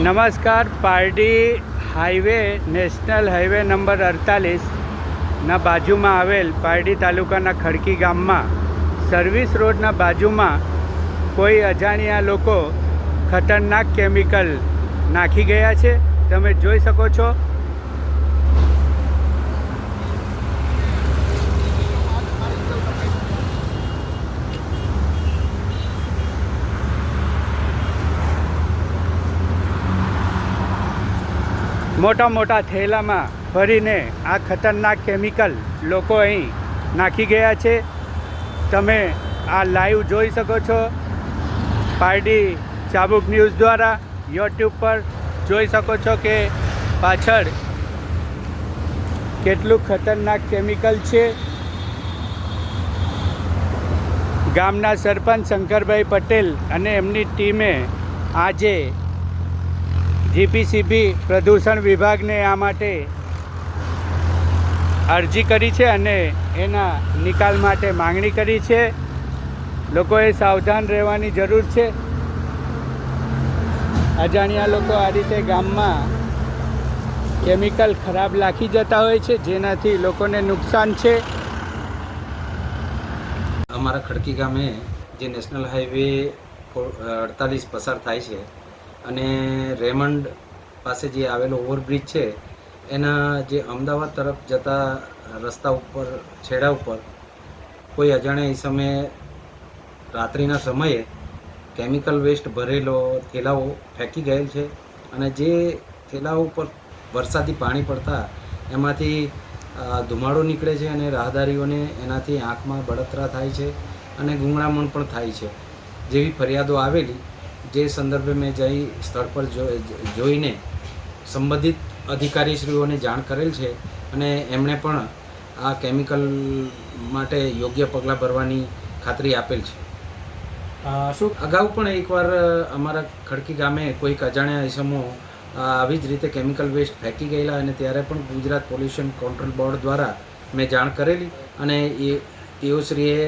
નમસ્કાર. Pardi highway national highway number 48ના બાજુમાં આવેલ પારડી તાલુકાના ખડકી ગામમાં સર્વિસ રોડના બાજુમાં કોઈ અજાણ્યા લોકો ખતરનાક કેમિકલ નાખી ગયા છે. તમે જોઈ શકો છો. મોટા મોટા થેલામાં ભરીને આ ખતરનાક કેમિકલ લોકો અહીં નાખી ગયા છે. તમે આ લાઈવ જોઈ શકો છો. પારડી ચાબુક ન્યૂઝ દ્વારા યુટ્યુબ પર જોઈ શકો છો કે પાછળ કેટલું ખતરનાક કેમિકલ છે. ગામના સરપંચ શંકરભાઈ પટેલ અને એમની ટીમે આજે જીપીસીબી પ્રદૂષણ વિભાગને આ માટે અરજી કરી છે અને એના નિકાલ માટે માંગણી કરી છે. લોકોએ સાવધાન રહેવાની જરૂર છે. અજાણ્યા લોકો આ રીતે ગામમાં કેમિકલ ખરાબ નાખી જતા હોય છે, જેનાથી લોકોને નુકસાન છે. અમારા ખડકી ગામે જે નેશનલ હાઈવે 48 પસાર થાય છે અને રેમંડ પાસે જે આવેલો ઓવરબ્રિજ છે એના જે અમદાવાદ તરફ જતા રસ્તા ઉપર છેડા ઉપર કોઈ અજાણ્યા ઈસમે રાત્રિના સમયે કેમિકલ વેસ્ટ ભરેલો થેલાઓ ફેંકી ગયેલ છે અને જે થેલાઓ ઉપર વરસાદી પાણી પડતા એમાંથી ધુમાડો નીકળે છે અને રાહદારીઓને એનાથી આંખમાં બળતરા થાય છે અને ગૂંગળામણ પણ થાય છે જેવી ફરિયાદો આવેલી. જે સંદર્ભે મેં જઈ સ્થળ પર જોઈને સંબંધિત અધિકારીશ્રીઓને જાણ કરેલ છે અને એમણે પણ આ કેમિકલ માટે યોગ્ય પગલાં ભરવાની ખાતરી આપેલ છે. શું અગાઉ પણ એકવાર અમારા ખડકી ગામે કોઈક અજાણ્યા ઇસમો આવી જ રીતે કેમિકલ વેસ્ટ ફેંકી ગયેલા અને ત્યારે પણ ગુજરાત પોલ્યુશન કંટ્રોલ બોર્ડ દ્વારા મેં જાણ કરેલી અને તેઓશ્રીએ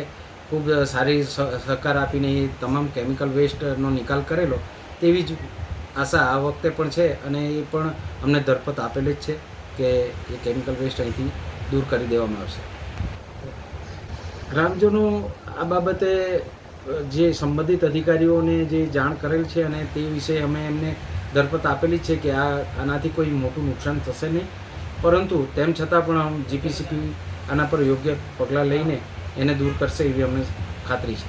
ખૂબ સારી સહકાર આપીને એ તમામ કેમિકલ વેસ્ટનો નિકાલ કરેલો. તેવી જ આશા આ વખતે પણ છે અને એ પણ અમને ધરપત આપેલી જ છે કે એ કેમિકલ વેસ્ટ અહીંથી દૂર કરી દેવામાં આવશે. ગ્રામજનો આ બાબતે જે સંબંધિત અધિકારીઓને જે જાણ કરેલ છે અને તે વિશે અમે એમને ધરપત આપેલી છે કે આનાથી કોઈ મોટું નુકસાન થશે નહીં, પરંતુ તેમ છતાં પણ જીપીસીબી આના પર યોગ્ય પગલાં લઈને એને દૂર કરશે એવી અમને ખાતરી છે.